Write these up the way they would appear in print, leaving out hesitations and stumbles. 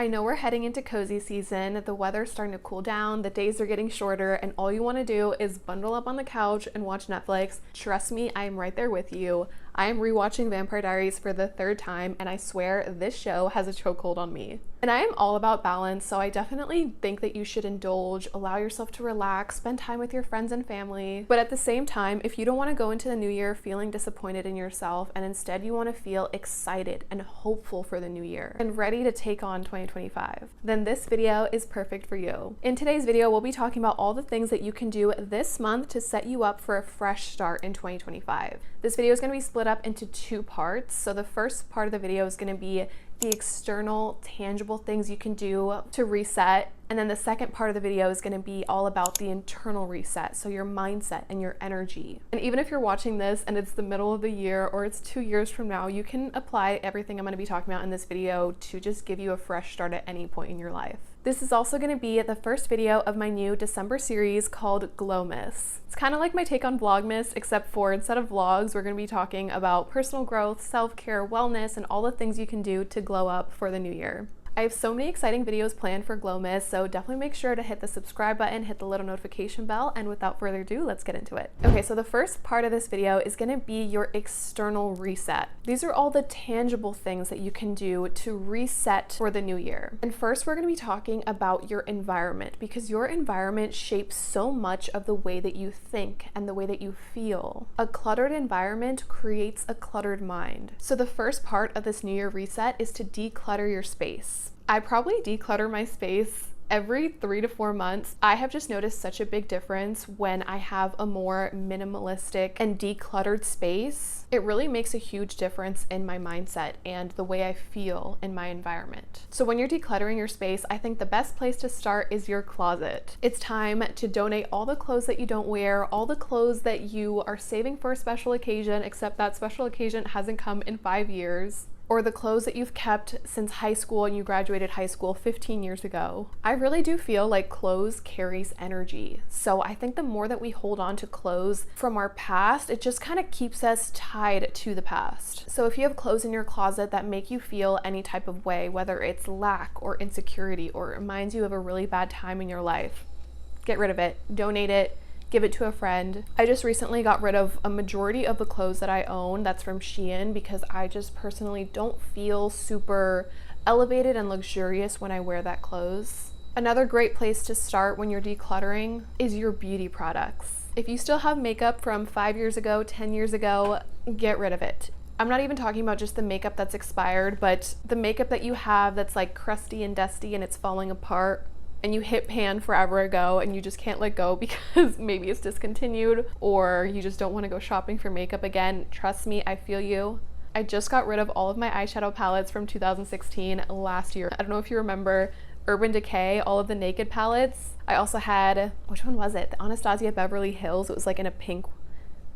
I know we're heading into cozy season. The weather's starting to cool down, the days are getting shorter, and all you want to do is bundle up on the couch and watch Netflix. Trust me, I am right there with you. I am rewatching Vampire Diaries for the third time, and I swear this show has a chokehold on me. And I am all about balance, so I definitely think that you should indulge, allow yourself to relax, spend time with your friends and family. But at the same time, if you don't want to go into the new year feeling disappointed in yourself, and instead you want to feel excited and hopeful for the new year and ready to take on 2025, then this video is perfect for you. In today's video, we'll be talking about all the things that you can do this month to set you up for a fresh start in 2025. This video is going to be split up into two parts. So the first part of the video is going to be the external, tangible things you can do to reset. And then the second part of the video is going to be all about the internal reset, so your mindset and your energy. And even if you're watching this and it's the middle of the year or it's 2 years from now, you can apply everything I'm going to be talking about in this video to just give you a fresh start at any point in your life. This is also going to be the first video of my new December series called Glowmas. It's kind of like my take on Vlogmas, except for instead of vlogs, we're going to be talking about personal growth, self-care, wellness, and all the things you can do to glow up for the new year. I have so many exciting videos planned for Glowmas, so definitely make sure to hit the subscribe button, hit the little notification bell, and without further ado, let's get into it. Okay, so the first part of this video is going to be your external reset. These are all the tangible things that you can do to reset for the new year. And first, we're going to be talking about your environment, because your environment shapes so much of the way that you think and the way that you feel. A cluttered environment creates a cluttered mind. So the first part of this new year reset is to declutter your space. I probably declutter my space every 3 to 4 months. I have just noticed such a big difference when I have a more minimalistic and decluttered space. It really makes a huge difference in my mindset and the way I feel in my environment. So when you're decluttering your space, I think the best place to start is your closet. It's time to donate all the clothes that you don't wear, all the clothes that you are saving for a special occasion, except that special occasion hasn't come in 5 years. Or the clothes that you've kept since high school and you graduated high school 15 years ago. I really do feel like clothes carries energy. So I think the more that we hold on to clothes from our past, it just kind of keeps us tied to the past. So if you have clothes in your closet that make you feel any type of way, whether it's lack or insecurity or it reminds you of a really bad time in your life, get rid of it, donate it, give it to a friend. I just recently got rid of a majority of the clothes that I own that's from Shein because I just personally don't feel super elevated and luxurious when I wear that clothes. Another great place to start when you're decluttering is your beauty products. If you still have makeup from 5 years ago, 10 years ago, get rid of it. I'm not even talking about just the makeup that's expired, but the makeup that you have that's like crusty and dusty and it's falling apart, and you hit pan forever ago and you just can't let go because maybe it's discontinued or you just don't want to go shopping for makeup again. Trust me, I feel you. I just got rid of all of my eyeshadow palettes from 2016 last year. I don't know if you remember Urban Decay, all of the Naked palettes. I also had, which one was it? The Anastasia Beverly Hills. It was like in a pink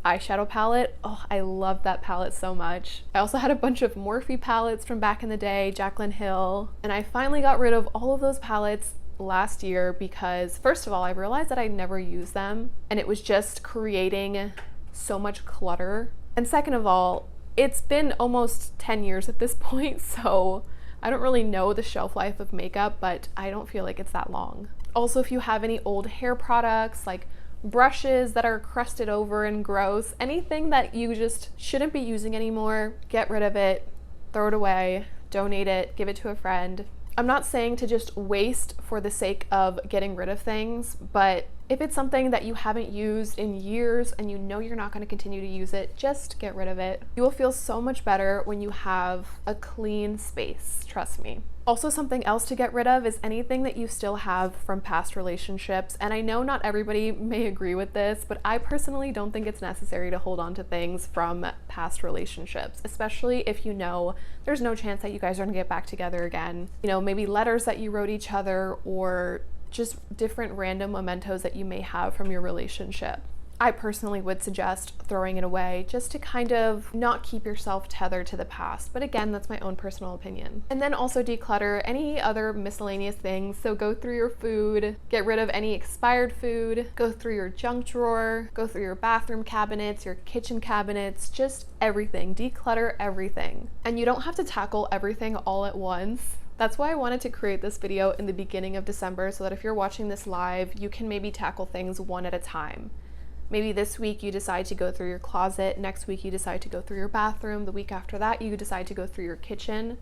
eyeshadow palette. Oh, I love that palette so much. I also had a bunch of Morphe palettes from back in the day, Jaclyn Hill, and I finally got rid of all of those palettes last year because first of all, I realized that I never used them and it was just creating so much clutter. And second of all, it's been almost 10 years at this point, so I don't really know the shelf life of makeup, but I don't feel like it's that long. Also, if you have any old hair products like brushes that are crusted over and gross, anything that you just shouldn't be using anymore, get rid of it, throw it away, donate it, give it to a friend. I'm not saying to just waste for the sake of getting rid of things, but if it's something that you haven't used in years and you know you're not going to continue to use it, just get rid of it. You will feel so much better when you have a clean space, trust me. Also, something else to get rid of is anything that you still have from past relationships. And I know not everybody may agree with this, but I personally don't think it's necessary to hold on to things from past relationships, especially if you know there's no chance that you guys are gonna get back together again. You know, maybe letters that you wrote each other or just different random mementos that you may have from your relationship. I personally would suggest throwing it away just to kind of not keep yourself tethered to the past. But again, that's my own personal opinion. And then also declutter any other miscellaneous things. So go through your food, get rid of any expired food, go through your junk drawer, go through your bathroom cabinets, your kitchen cabinets, just everything. Declutter everything. And you don't have to tackle everything all at once. That's why I wanted to create this video in the beginning of December so that if you're watching this live, you can maybe tackle things one at a time. Maybe this week you decide to go through your closet, next week you decide to go through your bathroom, the week after that you decide to go through your kitchen.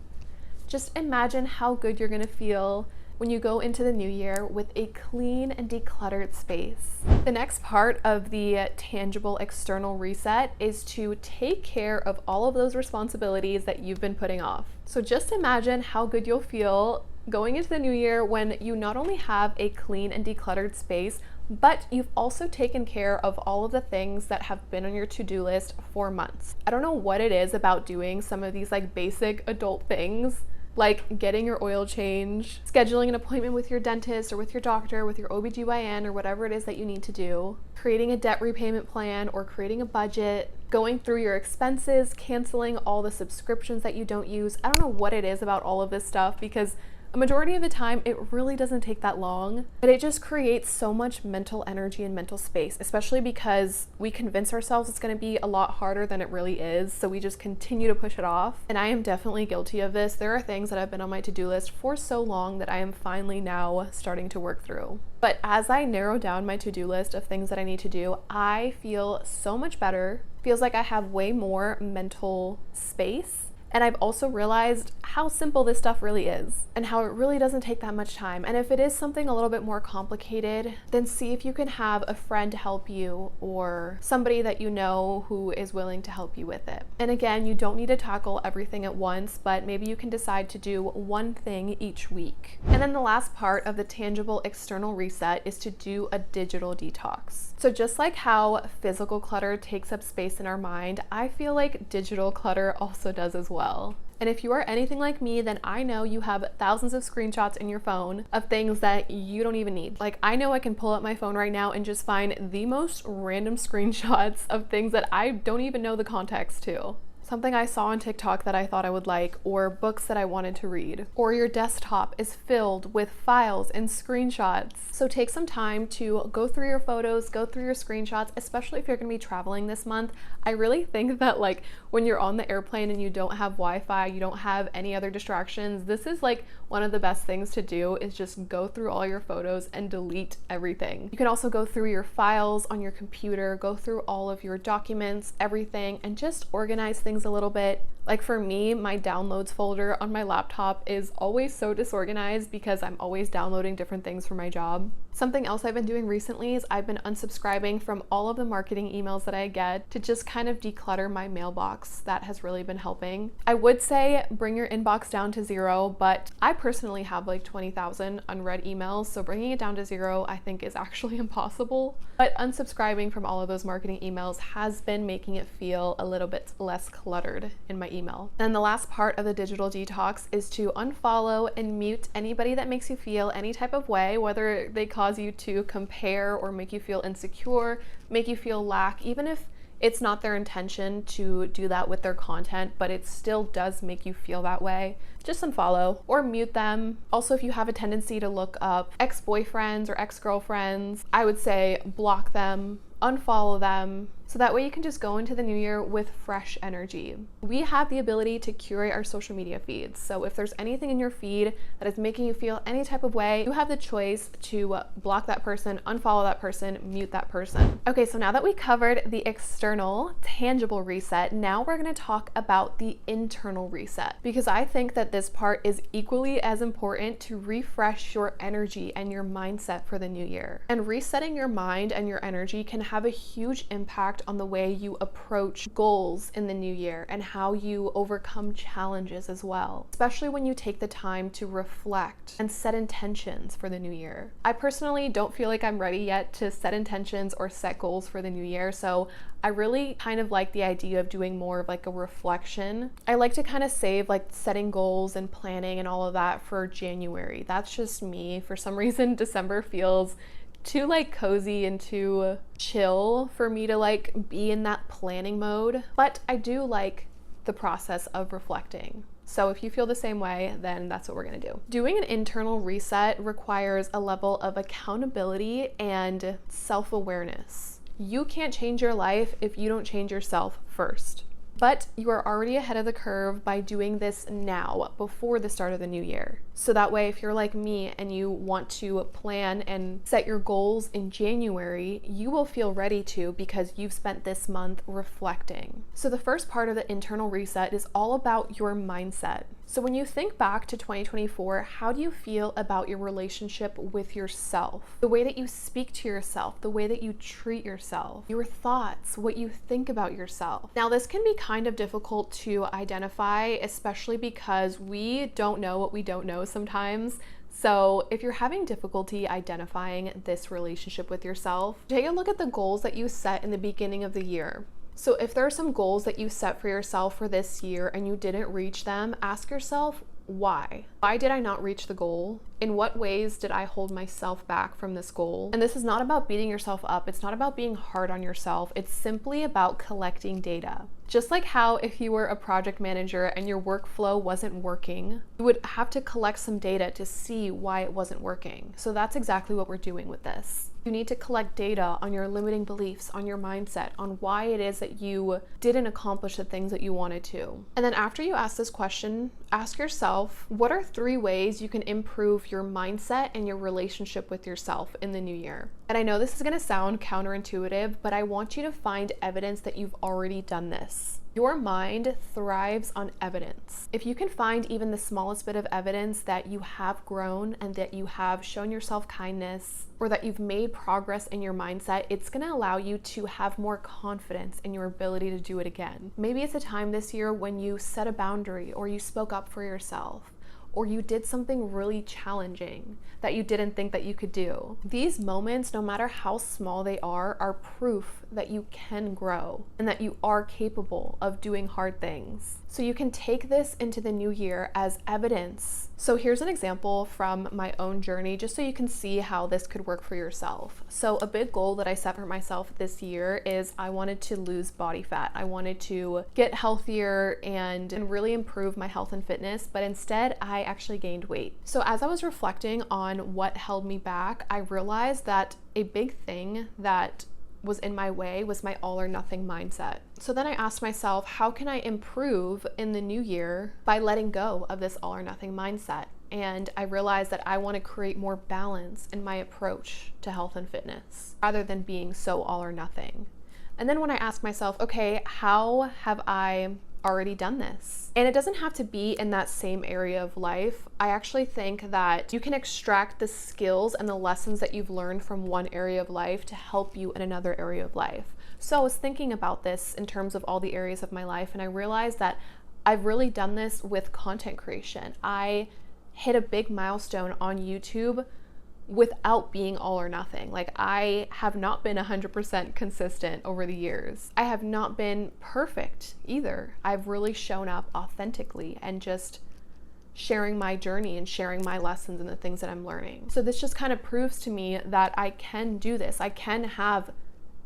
Just imagine how good you're gonna feel when you go into the new year with a clean and decluttered space. The next part of the tangible external reset is to take care of all of those responsibilities that you've been putting off. So just imagine how good you'll feel going into the new year when you not only have a clean and decluttered space, but you've also taken care of all of the things that have been on your to-do list for months. I don't know what it is about doing some of these like basic adult things, like getting your oil change, scheduling an appointment with your dentist or with your doctor, with your OBGYN or whatever it is that you need to do, creating a debt repayment plan or creating a budget, going through your expenses, canceling all the subscriptions that you don't use. I don't know what it is about all of this stuff because a majority of the time, it really doesn't take that long, but it just creates so much mental energy and mental space, especially because we convince ourselves it's going to be a lot harder than it really is, so we just continue to push it off. And I am definitely guilty of this. There are things that have been on my to-do list for so long that I am finally now starting to work through. But as I narrow down my to-do list of things that I need to do, I feel so much better. Feels like I have way more mental space. And I've also realized how simple this stuff really is and how it really doesn't take that much time. And if it is something a little bit more complicated, then see if you can have a friend help you or somebody that you know who is willing to help you with it. And again, you don't need to tackle everything at once, but maybe you can decide to do one thing each week. And then the last part of the tangible external reset is to do a digital detox. So just like how physical clutter takes up space in our mind, I feel like digital clutter also does as well. And if you are anything like me, then I know you have thousands of screenshots in your phone of things that you don't even need. Like I know I can pull up my phone right now and just find the most random screenshots of things that I don't even know the context to. Something I saw on TikTok that I thought I would like, or books that I wanted to read, or your desktop is filled with files and screenshots. So take some time to go through your photos, go through your screenshots, especially if you're gonna be traveling this month. I really think that like when you're on the airplane and you don't have Wi-Fi, you don't have any other distractions, this is like one of the best things to do is just go through all your photos and delete everything. You can also go through your files on your computer, go through all of your documents, everything, and just organize things a little bit. Like for me, my downloads folder on my laptop is always so disorganized because I'm always downloading different things for my job. Something else I've been doing recently is I've been unsubscribing from all of the marketing emails that I get to just kind of declutter my mailbox. That has really been helping. I would say bring your inbox down to 0, but I personally have like 20,000 unread emails, so bringing it down to 0 I think is actually impossible. But unsubscribing from all of those marketing emails has been making it feel a little bit less cluttered in my email. And the last part of the digital detox is to unfollow and mute anybody that makes you feel any type of way, whether they cause you to compare or make you feel insecure, make you feel lack, even if it's not their intention to do that with their content, but it still does make you feel that way. Just unfollow or mute them. Also, if you have a tendency to look up ex-boyfriends or ex-girlfriends, I would say block them, unfollow them, so that way you can just go into the new year with fresh energy. We have the ability to curate our social media feeds. So if there's anything in your feed that is making you feel any type of way, you have the choice to block that person, unfollow that person, mute that person. Okay, so now that we covered the external, tangible reset, now we're gonna talk about the internal reset, because I think that this part is equally as important to refresh your energy and your mindset for the new year. And resetting your mind and your energy can have a huge impact on the way you approach goals in the new year and how you overcome challenges as well, especially when you take the time to reflect and set intentions for the new year. I personally don't feel like I'm ready yet to set intentions or set goals for the new year, so I really kind of like the idea of doing more of like a reflection. I like to kind of save like setting goals and planning and all of that for January. That's just me. For some reason, December feels too like cozy and too chill for me to like be in that planning mode, but I do like the process of reflecting. So if you feel the same way, then that's what we're gonna do. Doing an internal reset requires a level of accountability and self-awareness. You can't change your life if you don't change yourself first. But you are already ahead of the curve by doing this now, before the start of the new year. So that way, if you're like me and you want to plan and set your goals in January, you will feel ready to because you've spent this month reflecting. So the first part of the internal reset is all about your mindset. So when you think back to 2024, how do you feel about your relationship with yourself? The way that you speak to yourself, the way that you treat yourself, your thoughts, what you think about yourself. Now, this can be kind of difficult to identify, especially because we don't know what we don't know sometimes. So if you're having difficulty identifying this relationship with yourself, take a look at the goals that you set in the beginning of the year. So if there are some goals that you set for yourself for this year and you didn't reach them, ask yourself, why? Why did I not reach the goal? In what ways did I hold myself back from this goal? And this is not about beating yourself up. It's not about being hard on yourself. It's simply about collecting data. Just like how if you were a project manager and your workflow wasn't working, you would have to collect some data to see why it wasn't working. So that's exactly what we're doing with this. You need to collect data on your limiting beliefs, on your mindset, on why it is that you didn't accomplish the things that you wanted to. And then after you ask this question, ask yourself, what are 3 ways you can improve your mindset and your relationship with yourself in the new year? And I know this is going to sound counterintuitive, but I want you to find evidence that you've already done this. Your mind thrives on evidence. If you can find even the smallest bit of evidence that you have grown and that you have shown yourself kindness or that you've made progress in your mindset, it's going to allow you to have more confidence in your ability to do it again. Maybe it's a time this year when you set a boundary or you spoke up for yourself, or you did something really challenging that you didn't think that you could do. These moments, no matter how small they are proof that you can grow and that you are capable of doing hard things. So you can take this into the new year as evidence. So here's an example from my own journey, just so you can see how this could work for yourself. So a big goal that I set for myself this year is I wanted to lose body fat. I wanted to get healthier and really improve my health and fitness, but instead I actually gained weight. So as I was reflecting on what held me back, I realized that a big thing that was in my way was my all or nothing mindset. So then I asked myself, how can I improve in the new year by letting go of this all or nothing mindset? And I realized that I want to create more balance in my approach to health and fitness rather than being so all or nothing. And then when I asked myself, okay, how have I already done this? And it doesn't have to be in that same area of life. I actually think that you can extract the skills and the lessons that you've learned from one area of life to help you in another area of life. So I was thinking about this in terms of all the areas of my life, and I realized that I've really done this with content creation. I hit a big milestone on YouTube without being all or nothing. Like, I have not been 100% consistent over the years. I have not been perfect either. I've really shown up authentically and just sharing my journey and sharing my lessons and the things that I'm learning. So this just kind of proves to me that I can do this. I can have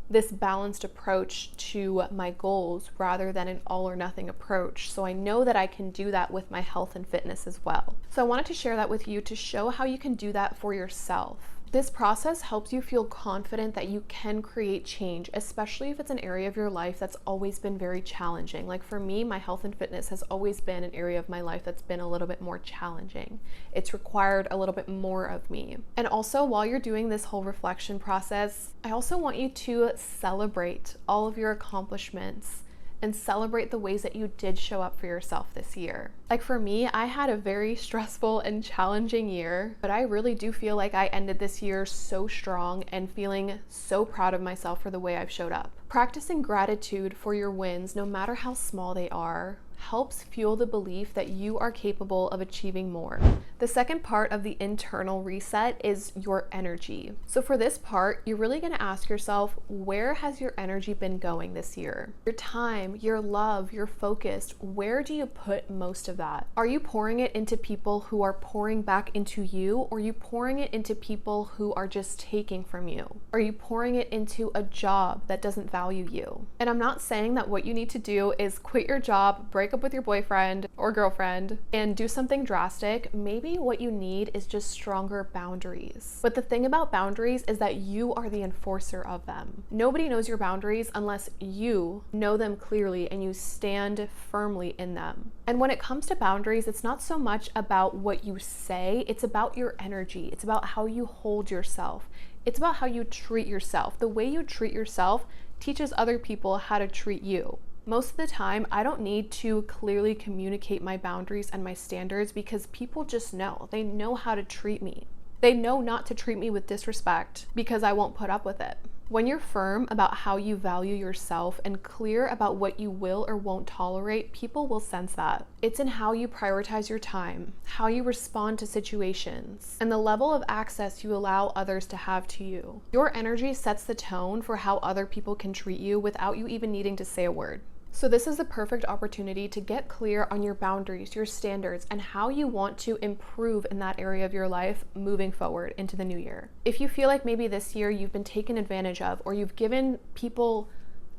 this balanced approach to my goals rather than an all or nothing approach. So I know that I can do that with my health and fitness as well. So I wanted to share that with you to show how you can do that for yourself. This process helps you feel confident that you can create change, especially if it's an area of your life that's always been very challenging. Like for me, my health and fitness has always been an area of my life that's been a little bit more challenging. It's required a little bit more of me. And also, while you're doing this whole reflection process, I also want you to celebrate all of your accomplishments and celebrate the ways that you did show up for yourself this year. Like for me, I had a very stressful and challenging year, but I really do feel like I ended this year so strong and feeling so proud of myself for the way I've showed up. Practicing gratitude for your wins, no matter how small they are, helps fuel the belief that you are capable of achieving more. The second part of the internal reset is your energy. So for this part, you're really going to ask yourself, where has your energy been going this year? Your time, your love, your focus, where do you put most of that? Are you pouring it into people who are pouring back into you, or are you pouring it into people who are just taking from you? Are you pouring it into a job that doesn't value you? And I'm not saying that what you need to do is quit your job, break up with your boyfriend, or girlfriend and do something drastic, maybe what you need is just stronger boundaries. But the thing about boundaries is that you are the enforcer of them. Nobody knows your boundaries unless you know them clearly and you stand firmly in them. And when it comes to boundaries, it's not so much about what you say, it's about your energy. It's about how you hold yourself. It's about how you treat yourself. The way you treat yourself teaches other people how to treat you. Most of the time, I don't need to clearly communicate my boundaries and my standards because people just know. They know how to treat me. They know not to treat me with disrespect because I won't put up with it. When you're firm about how you value yourself and clear about what you will or won't tolerate, people will sense that. It's in how you prioritize your time, how you respond to situations, and the level of access you allow others to have to you. Your energy sets the tone for how other people can treat you without you even needing to say a word. So this is the perfect opportunity to get clear on your boundaries, your standards, and how you want to improve in that area of your life moving forward into the new year. If you feel like maybe this year you've been taken advantage of, or you've given people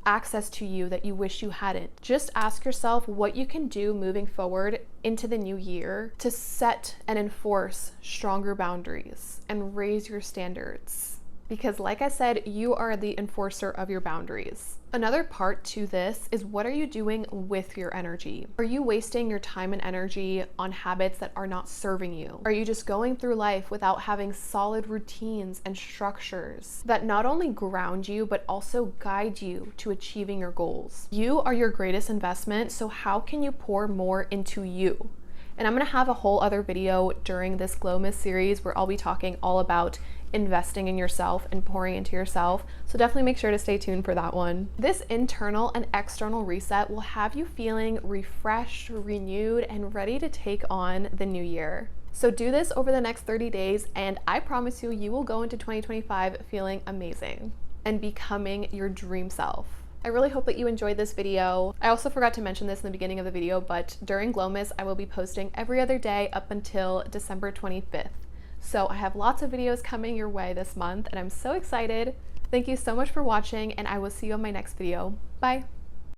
access to you that you wish you hadn't, just ask yourself what you can do moving forward into the new year to set and enforce stronger boundaries and raise your standards. Because like I said, you are the enforcer of your boundaries. Another part to this is, what are you doing with your energy? Are you wasting your time and energy on habits that are not serving you? Are you just going through life without having solid routines and structures that not only ground you, but also guide you to achieving your goals? You are your greatest investment, so how can you pour more into you? And I'm gonna have a whole other video during this Glowmas series where I'll be talking all about investing in yourself and pouring into yourself. So definitely make sure to stay tuned for that one. This internal and external reset will have you feeling refreshed, renewed, and ready to take on the new year. So do this over the next 30 days, and I promise you, you will go into 2025 feeling amazing and becoming your dream self. I really hope that you enjoyed this video. I also forgot to mention this in the beginning of the video, but during Glowmas, I will be posting every other day up until December 25th. So I have lots of videos coming your way this month, and I'm so excited. Thank you so much for watching, and I will see you on my next video. Bye.